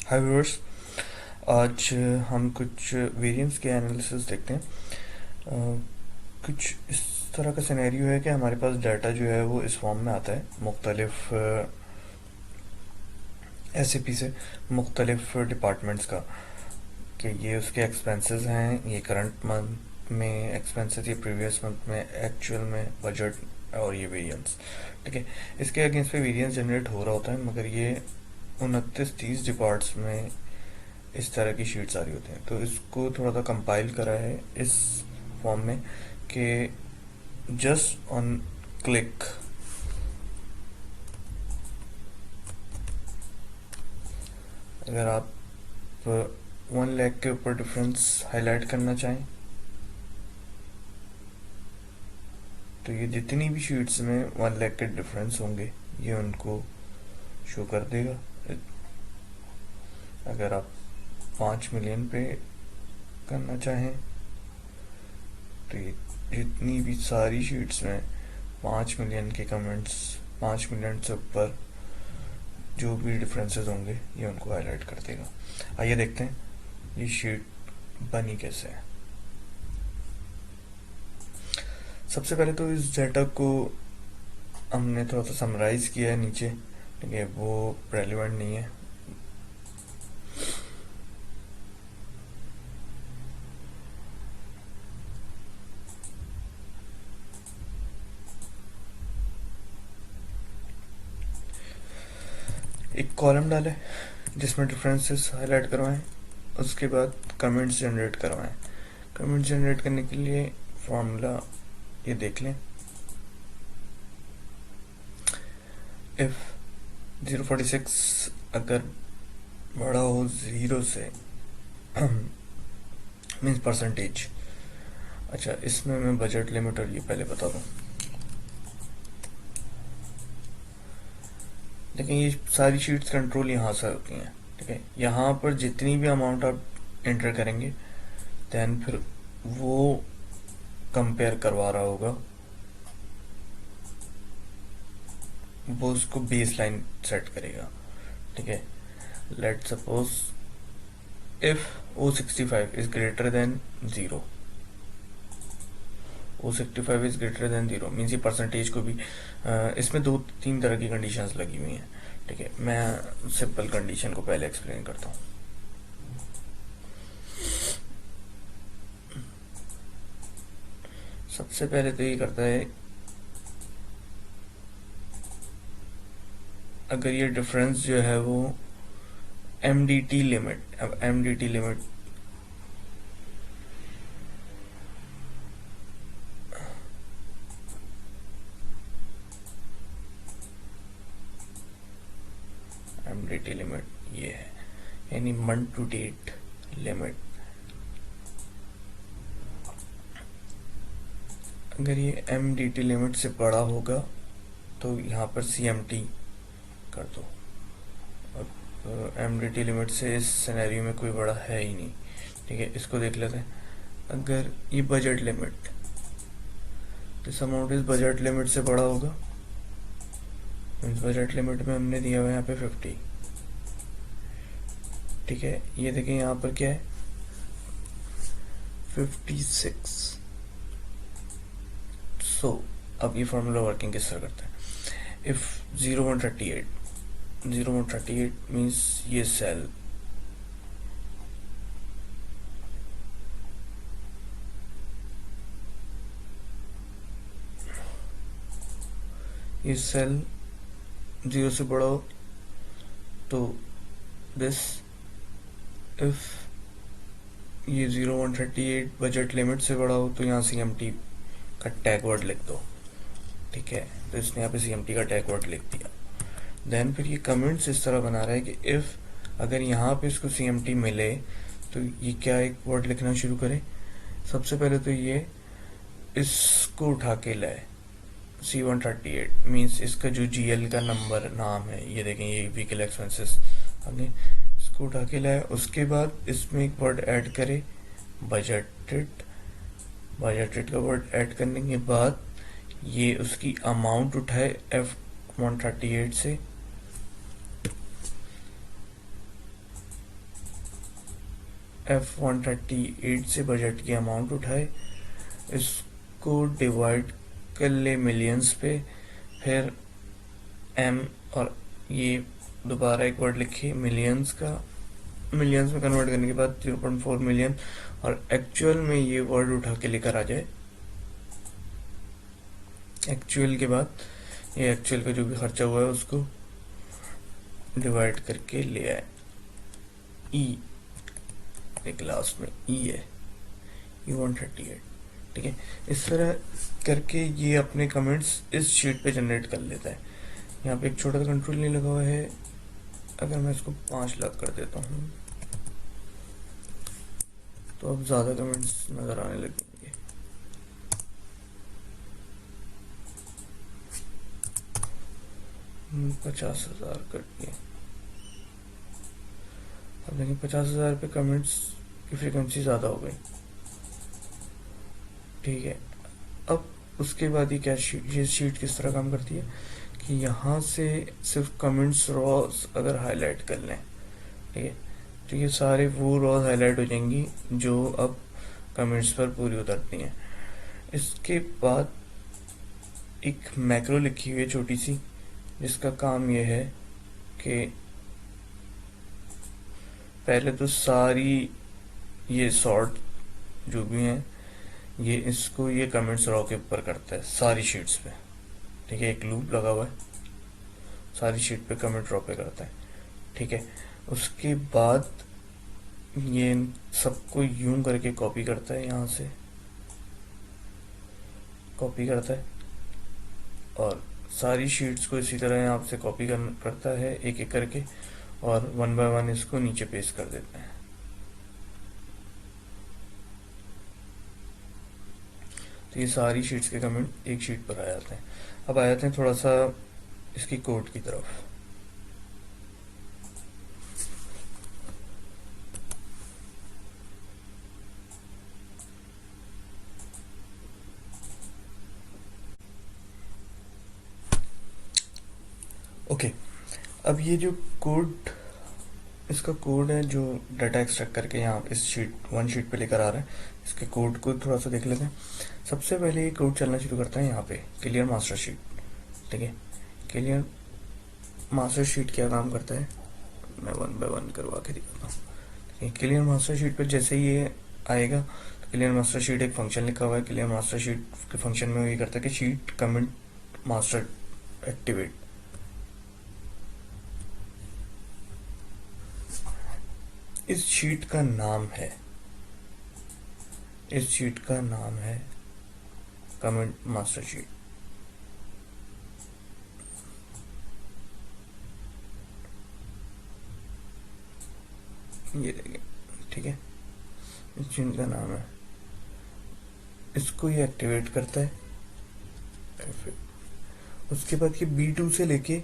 हाय viewers. आज हम कुछ वेरिएंस के एनालिसिस देखते हैं। कुछ इस तरह का सिनेरियो है कि हमारे पास डाटा जो है वो इस फॉर्म में आता है मुख्तलिफ एसएपी से, मुख्तलिफ डिपार्टमेंट्स का, कि ये उसके एक्सपेंसेस हैं, ये करंट मंथ में एक्सपेंसेस, ये प्रीवियस मंथ में एक्चुअल में बजट, और ये वेरिएंस। ठीक है, इसके अगेंस्ट पे वेरिएंस जनरेट हो रहा होता है, मगर ये 29-30 डिपार्ट्स में इस तरह की शीट्स आ रही होती हैं। तो इसको थोड़ा सा कंपाइल करा है इस फॉर्म में कि जस्ट ऑन क्लिक अगर आप 1 लाख के ऊपर डिफरेंस हाईलाइट करना चाहें तो ये जितनी भी शीट्स में 1 लाख के डिफरेंस होंगे ये उनको शो कर देगा। अगर आप 5 मिलियन पे करना चाहें तो ये जितनी भी सारी शीट्स में 5 मिलियन के कमेंट्स, 5 मिलियन से ऊपर जो भी डिफरेंसेस होंगे ये उनको हाईलाइट कर देगा। आइए देखते हैं ये शीट बनी कैसे है। सबसे पहले तो इस डाटा को हमने थोड़ा सा समराइज किया है नीचे, ठीक है, वो रेलिवेंट नहीं है। एक कॉलम डाले जिसमें डिफरेंसेस हाईलाइट करवाएं, उसके बाद कमेंट्स जनरेट करवाएं। कमेंट्स जनरेट करने के लिए फॉर्मूला ये देख लें। इफ 046 अगर बड़ा हो 0 से मीन्स परसेंटेज। अच्छा, इसमें मैं बजट लिमिट और ये पहले बता दूं। लेकिन ये सारी शीट्स कंट्रोल यहाँ से होती हैं, ठीक है। यहाँ पर जितनी भी अमाउंट आप एंटर करेंगे देन फिर वो कंपेयर करवा रहा होगा, वो उसको बेस लाइन सेट करेगा, ठीक है। Let suppose if O65 is greater than 0, O65 is greater than 0 means ये परसेंटेज को भी इसमें 2-3 तरह की कंडीशंस लगी हुई हैं, ठीक है। मैं सिंपल कंडीशन को पहले एक्सप्लेन करता हूँ। सबसे पहले तो ये करता है, अगर ये डिफरेंस जो है वो MDT लिमिट, अब MDT लिमिट MDT लिमिट ये है, यानी मंथ टू डेट लिमिट। अगर ये MDT लिमिट से बड़ा होगा तो यहाँ पर CMT कर दो। और MDT लिमिट से इस सिनेरियो में कोई बड़ा है ही नहीं, ठीक है। इसको देख लेते हैं। अगर ये बजट लिमिट, दिस अमाउंट इस बजट लिमिट से बड़ा होगा, मीन्स बजट लिमिट में हमने दिया हुआ यहाँ पे 50, ठीक है। ये देखें यहाँ पर क्या है 56। सो अब ये फॉर्मूला वर्किंग किस तरह करता है। इफ 0138 मीन्स ये सेल ये सेल 0 से बड़ा हो तो दिस, इफ ये 0138 बजट लिमिट से बड़ा हो तो यहाँ CMT का टैग वर्ड लिख दो, ठीक है। तो इसने यहाँ पे CMT का टैग वर्ड लिख दिया। देन फिर ये कमेंट्स इस तरह बना रहा है कि इफ अगर यहाँ पे इसको CMT मिले तो ये क्या एक वर्ड लिखना शुरू करे। सबसे पहले तो ये इसको उठा के लाए, C138 मीन्स इसका जो GL का नंबर नाम है, ये देखें ये व्हीकल एक्सपेंसेस आगे, इसको उठा के लाए। उसके बाद इसमें एक वर्ड ऐड करे बजटेड। बजटेड का वर्ड ऐड करने के बाद ये उसकी अमाउंट उठाए F138 से, F138 से बजट की अमाउंट उठाए, इसको डिवाइड कर ले मिलियंस पे, फिर m और ये दोबारा एक वर्ड लिखिए मिलियंस में कन्वर्ट करने के बाद 0.4 मिलियन, और एक्चुअल में ये वर्ड उठा के लेकर आ जाए। एक्चुअल के बाद ये एक्चुअल का जो भी खर्चा हुआ है उसको डिवाइड करके ले आए। ई एक लास्ट में ई है, E138, ठीक है। इस तरह करके ये अपने कमेंट्स इस शीट पे जनरेट कर लेता है। यहाँ पे एक छोटा सा कंट्रोल नहीं लगा हुआ है। अगर मैं इसको 5 लाख कर देता हूँ तो अब ज़्यादा कमेंट्स नज़र आने लगेंगे। हम 50,000 कर दिए। अब देखिए 50,000 पे कमेंट्स की फ्रीक्वेंसी ज़्यादा हो गई, ठीक है। अब उसके बाद ये शीट किस तरह काम करती है कि यहाँ से सिर्फ कमेंट्स रॉस अगर हाईलाइट कर लें, ठीक है, तो ये सारे वो रॉस हाईलाइट हो जाएंगी जो अब कमेंट्स पर पूरी उतरती हैं। इसके बाद एक मैक्रो लिखी हुई है छोटी सी, जिसका काम ये है कि पहले तो सारी ये सॉर्ट जो भी हैं ये कमेंट्स रॉ के ऊपर करता है सारी शीट्स पे, ठीक है। एक लूप लगा हुआ है, सारी शीट पे कमेंट रॉ पे करता है, ठीक है। उसके बाद ये सबको यूं करके कॉपी करता है, यहाँ से कॉपी करता है और सारी शीट्स को इसी तरह यहाँ से कॉपी करता है एक एक करके, और 1 बाय 1 इसको नीचे पेस्ट कर देते हैं। तो ये सारी शीट्स के कमेंट एक शीट पर आ जाते हैं। अब आ जाते हैं थोड़ा सा इसकी कोड की तरफ। ओके, अब ये जो कोड, इसका कोड है जो डाटा एक्सट्रैक्ट करके यहाँ इस शीट पे लेकर आ रहा है, इसके कोड को थोड़ा सा देख लेते हैं। सबसे पहले ये कोड चलना शुरू करता है यहाँ पे क्लियर मास्टर शीट, ठीक है। क्लियर मास्टर शीट क्या काम करता है मैं 1 बाय 1 करवा के दिखाता हूँ। क्लियर मास्टर शीट पर जैसे ही ये आएगा तो क्लियर मास्टर शीट एक फंक्शन लिखा हुआ है। क्लियर मास्टर शीट के फंक्शन में वो ये करता है कि शीट कमेंट मास्टर एक्टिवेट, इस शीट का नाम है कमेंट मास्टर शीट। ये देखिए, ठीक है, इस शीट का नाम है, इसको ये एक्टिवेट करता है। उसके बाद ये B2 से लेके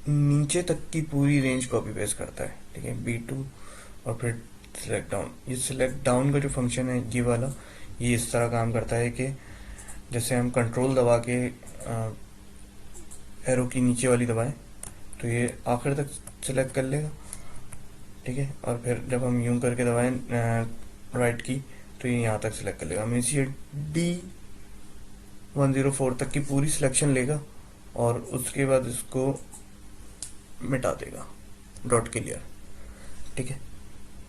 नीचे तक की पूरी रेंज कॉपी पेस्ट करता है, ठीक है। B2 और फिर सिलेक्ट डाउन, ये सिलेक्ट डाउन का जो फंक्शन है ये वाला, ये इस तरह काम करता है कि जैसे हम कंट्रोल दबा के एरो की नीचे वाली दबाएं तो ये आखिर तक सिलेक्ट कर लेगा, ठीक है। और फिर जब हम यूं करके दबाएं राइट की तो ये यहाँ तक सिलेक्ट कर लेगा। मीन्स ये D104 तक की पूरी सिलेक्शन लेगा और उसके बाद इसको मिटा देगा, डॉट क्लियर, ठीक है।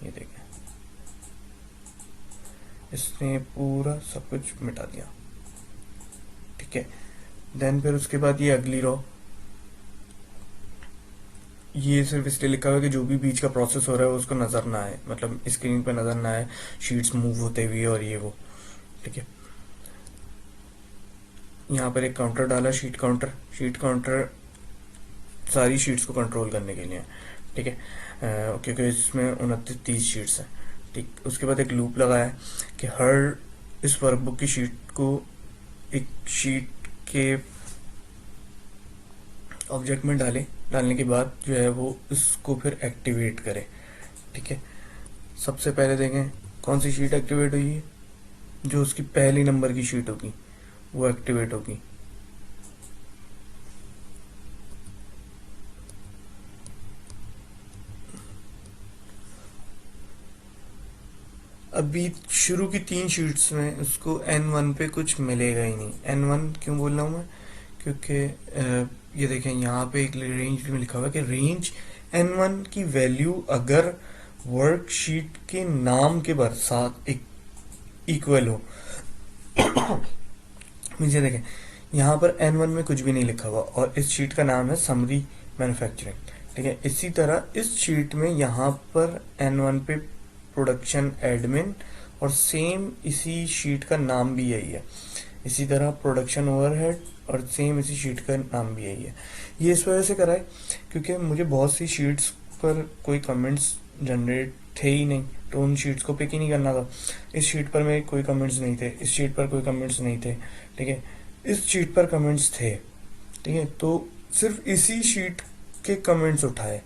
ये देखिए इसने पूरा सब कुछ मिटा दिया, ठीक है। देन फिर उसके बाद ये अगली रो, ये सिर्फ इसलिए लिखा हुआ है कि जो भी बीच का प्रोसेस हो रहा है उसको नजर ना आए, मतलब स्क्रीन पे नजर ना आए शीट्स मूव होते हुए और ये वो, ठीक है। यहाँ पर एक काउंटर डाला, शीट काउंटर सारी शीट्स को कंट्रोल करने के लिए, ठीक है, क्योंकि इसमें 29-30 शीट्स हैं, ठीक। उसके बाद एक लूप लगाया है कि हर इस वर्कबुक की शीट को एक शीट के ऑब्जेक्ट में डालने के बाद जो है वो इसको फिर एक्टिवेट करे, ठीक है। सबसे पहले देखें कौन सी शीट एक्टिवेट हुई है, जो उसकी पहली नंबर की शीट होगी वो एक्टिवेट होगी। अभी शुरू की 3 शीट्स में उसको N1 पे कुछ मिलेगा ही नहीं। N1 क्यों बोल रहा हूँ मैं, क्योंकि ये देखें यहाँ पे एक रेंज में लिखा हुआ है कि रेंज N1 की वैल्यू अगर वर्कशीट के नाम के साथ एक इक्वल हो। नीचे देखें, यहाँ पर N1 में कुछ भी नहीं लिखा हुआ और इस शीट का नाम है समरी मैन्युफैक्चरिंग, ठीक है। इसी तरह इस शीट में यहाँ पर N1 पे प्रोडक्शन एडमिन और सेम इसी शीट का नाम भी यही है। इसी तरह प्रोडक्शन ओवरहेड और सेम इसी शीट का नाम भी यही है। ये इस वजह से करा है क्योंकि मुझे बहुत सी शीट्स पर कोई कमेंट्स जनरेट थे ही नहीं, तो उन शीट्स को पिक ही नहीं करना था। इस शीट पर मेरे कोई कमेंट्स नहीं थे, इस शीट पर कोई कमेंट्स नहीं थे, ठीक है। इस शीट पर कमेंट्स थे, ठीक है, तो सिर्फ इसी शीट के कमेंट्स उठाए,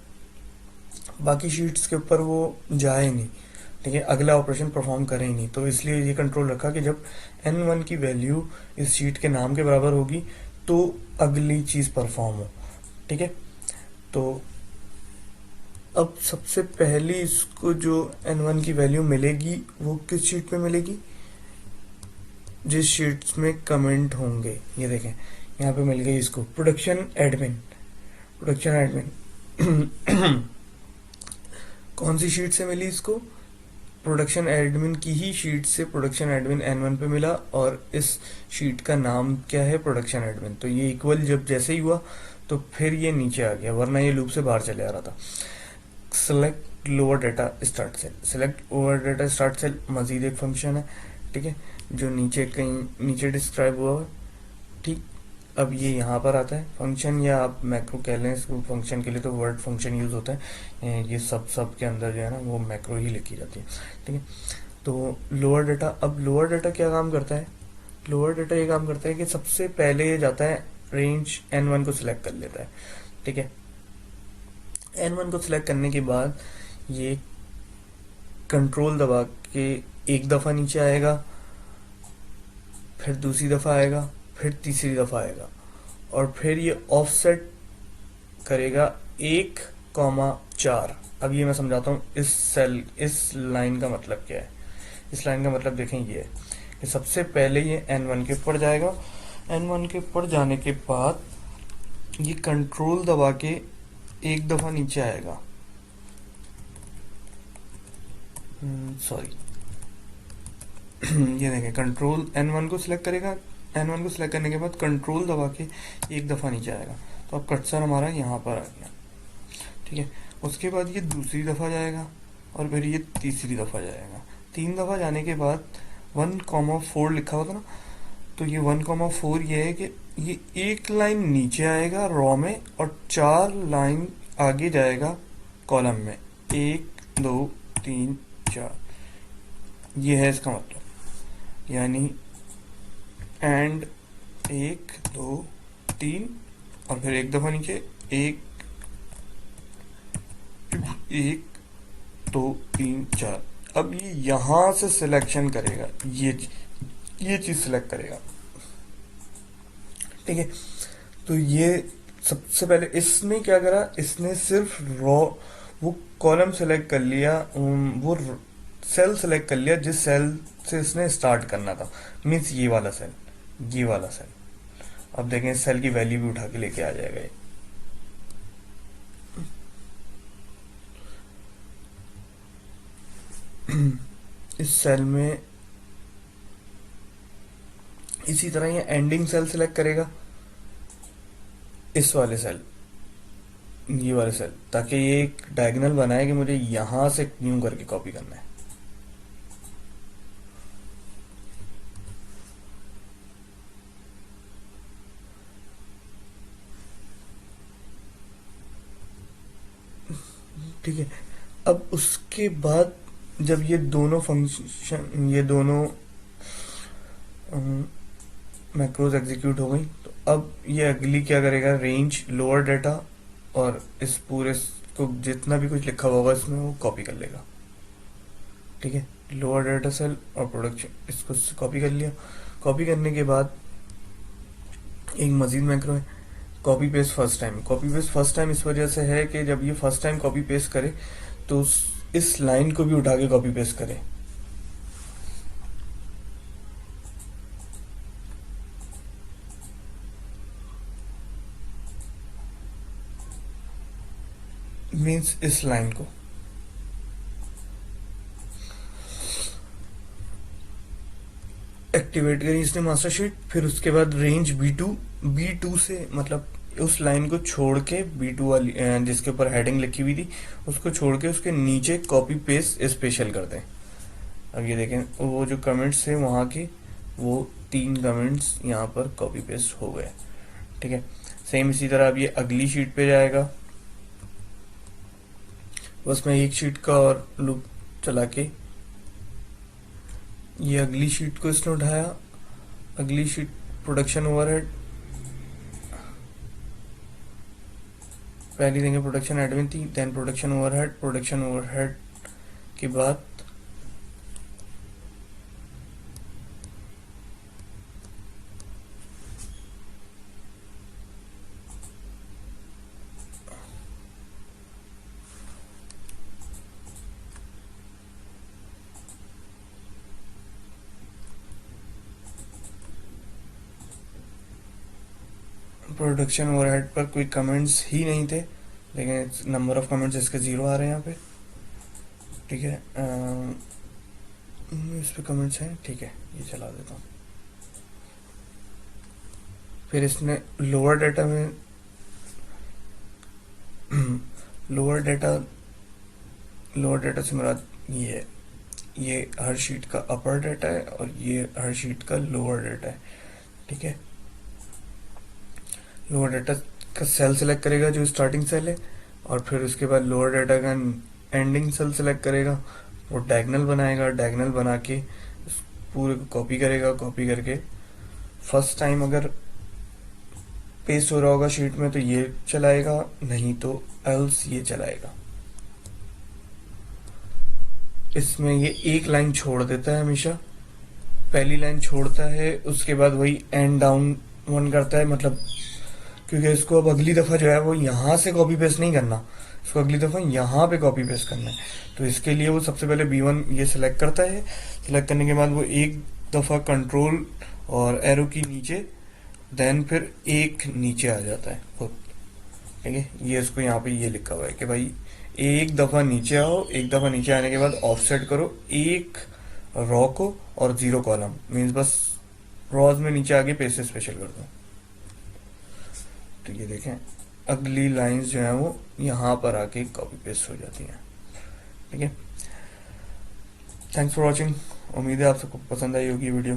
बाकी शीट्स के ऊपर वो जाए नहीं, ठीक है, अगला ऑपरेशन परफॉर्म करे ही नहीं। तो इसलिए ये कंट्रोल रखा कि जब N1 की वैल्यू इस शीट के नाम के बराबर होगी तो अगली चीज परफॉर्म हो, ठीक है। तो अब सबसे पहले इसको जो N1 की वैल्यू मिलेगी वो किस शीट पे मिलेगी, जिस शीट्स में कमेंट होंगे। ये देखें यहाँ पे मिल गई इसको प्रोडक्शन एडमिन। प्रोडक्शन एडमिन कौन सी शीट से मिली इसको, प्रोडक्शन एडमिन की ही शीट से प्रोडक्शन एडमिन N1 पे मिला और इस शीट का नाम क्या है, प्रोडक्शन एडमिन। तो ये इक्वल जब जैसे ही हुआ तो फिर ये नीचे आ गया, वरना ये लूप से बाहर चले आ रहा था। Select lower data start cell, select over data start cell मजीद एक फंक्शन है, ठीक है, जो नीचे कहीं नीचे डिस्क्राइब हुआ है, ठीक। अब ये यहाँ पर आता है फंक्शन, या आप मैक्रो कह लें इसको। फंक्शन के लिए तो वर्ड फंक्शन यूज होता है, ये सब के अंदर जो है ना वो मैक्रो ही लिखी जाती है, ठीक है। तो लोअर डाटा, अब लोअर डाटा क्या काम करता है, लोअर डाटा ये काम करता है कि सबसे पहले ये जाता है रेंज N1 को सिलेक्ट कर लेता है, ठीक है। N1 को सिलेक्ट करने के बाद ये कंट्रोल दबा के एक दफा नीचे आएगा, फिर दूसरी दफा आएगा, फिर तीसरी दफा आएगा, और फिर ये ऑफसेट करेगा 1,4। अब ये मैं समझाता हूँ इस सेल, इस लाइन का मतलब क्या है। इस लाइन का मतलब देखें ये है कि सबसे पहले ये N1 के ऊपर जाएगा, N1 के ऊपर जाने के बाद ये कंट्रोल दबा के एक दफा नीचे आएगा, सॉरी ये देखें, कंट्रोल N1 को सिलेक्ट करेगा, N1 को सिलेक्ट करने के बाद कंट्रोल दबा के एक दफा नीचे आएगा। तो अब कर्सर हमारा यहाँ पर आ गया, ठीक है। उसके बाद ये दूसरी दफा जाएगा और फिर ये तीसरी दफा जाएगा। 3 दफा जाने के बाद 1,4 लिखा होता ना, तो ये 1,4 ये है कि ये एक लाइन नीचे आएगा रॉ में और 4 लाइन आगे जाएगा कॉलम में, 1 2 3 4, ये है इसका मतलब। यानी एंड 1 2 3 और फिर एक दफा नीचे, 1 2 3 4। अब ये यहां से सिलेक्शन करेगा, ये चीज सिलेक्ट करेगा, ठीक है। तो ये सबसे पहले इसने क्या करा, इसने सिर्फ रॉ वो कॉलम सेलेक्ट कर लिया, वो सेल सेलेक्ट कर लिया जिस सेल से इसने स्टार्ट करना था, मीन्स ये वाला सेल, ये वाला सेल। अब देखें इस सेल की वैल्यू भी उठा के लेके आ जाएगा ये। इस सेल में इसी तरह ये एंडिंग सेल सिलेक्ट करेगा, इस वाले सेल, ये वाले सेल, ताकि ये एक डायगोनल बनाए कि मुझे यहां से न्यू करके कॉपी करना है। ठीक है। अब उसके बाद जब ये दोनों फंक्शन, ये दोनों मैक्रोज एग्जीक्यूट हो गई, तो अब ये अगली क्या करेगा, रेंज लोअर डाटा और इस पूरे को जितना भी कुछ लिखा होगा इसमें वो कॉपी कर लेगा, ठीक है। लोअर डाटा सेल और प्रोडक्शन, इसको कॉपी कर लिया। कॉपी करने के बाद एक मजीद मैक्रो है copy paste first time. Copy paste first time इस वजह से है कि जब ये फर्स्ट टाइम कॉपी पेस्ट करे तो इस लाइन को भी उठा के कॉपी पेस्ट करे, मीन्स इस लाइन को एक्टिवेट करी इसने मास्टर शीट। फिर उसके बाद रेंज बी टू से मतलब उस लाइन को छोड़ के बी टू वाली जिसके ऊपर हेडिंग लिखी हुई थी उसको छोड़ के उसके नीचे कॉपी पेस्ट स्पेशल कर दें। अब ये देखें वो जो कमेंट्स थे वहाँ के वो 3 कमेंट्स यहाँ पर कॉपी पेस्ट हो गए। ठीक है, सेम इसी तरह अब ये अगली शीट पे जाएगा। बस मैं एक शीट का और लूप चला के ये अगली शीट को इसने उठाया। अगली शीट प्रोडक्शन ओवरहेड, पहली देंगे प्रोडक्शन एडमिन थी, देन प्रोडक्शन ओवरहेड के बाद प्रोडक्शन ओवरहेड पर कोई कमेंट्स ही नहीं थे, लेकिन नंबर ऑफ कमेंट्स इसके 0 आ रहे हैं यहाँ पे। ठीक है, इस पे कमेंट्स हैं। ठीक है, ये चला देता हूँ। फिर इसने लोअर डाटा में लोअर डाटा से मेरा ये हर शीट का अपर डाटा है और ये हर शीट का लोअर डाटा है। ठीक है, लोअर डाटा का सेल सेलेक्ट करेगा जो स्टार्टिंग सेल है, और फिर उसके बाद लोअर डाटा का एंडिंग सेल सेलेक्ट करेगा, वो डायगोनल बनाएगा, डायगोनल बना के पूरे को कॉपी करेगा। कॉपी करके फर्स्ट टाइम अगर पेस्ट हो रहा होगा शीट में तो ये चलाएगा, नहीं तो एल्स ये चलाएगा। इसमें ये एक लाइन छोड़ देता है हमेशा, पहली लाइन छोड़ता है, उसके बाद वही एंड डाउन वन करता है, मतलब क्योंकि इसको अब अगली दफा जो है वो यहाँ से कॉपी पेस्ट नहीं करना, इसको अगली दफा यहाँ पे कॉपी पेस्ट करना है। तो इसके लिए वो सबसे पहले B1 ये सिलेक्ट करता है। सिलेक्ट करने के बाद वो एक दफा कंट्रोल और एरो की नीचे, देन फिर एक नीचे आ जाता है खुद। ठीक है, ये इसको यहाँ पे ये लिखा हुआ है कि भाई एक दफा नीचे आओ, एक दफा नीचे आने के बाद ऑफसेट करो एक रॉ को और 0 कॉलम, मीन्स बस रॉज में नीचे आगे पेस्ट स्पेशल कर दो। तो ये देखें अगली लाइंस जो है वो यहाँ पर आके कॉपी पेस्ट हो जाती हैं। ठीक है, थैंक्स फॉर वॉचिंग। उम्मीद है आप सबको पसंद आई होगी वीडियो।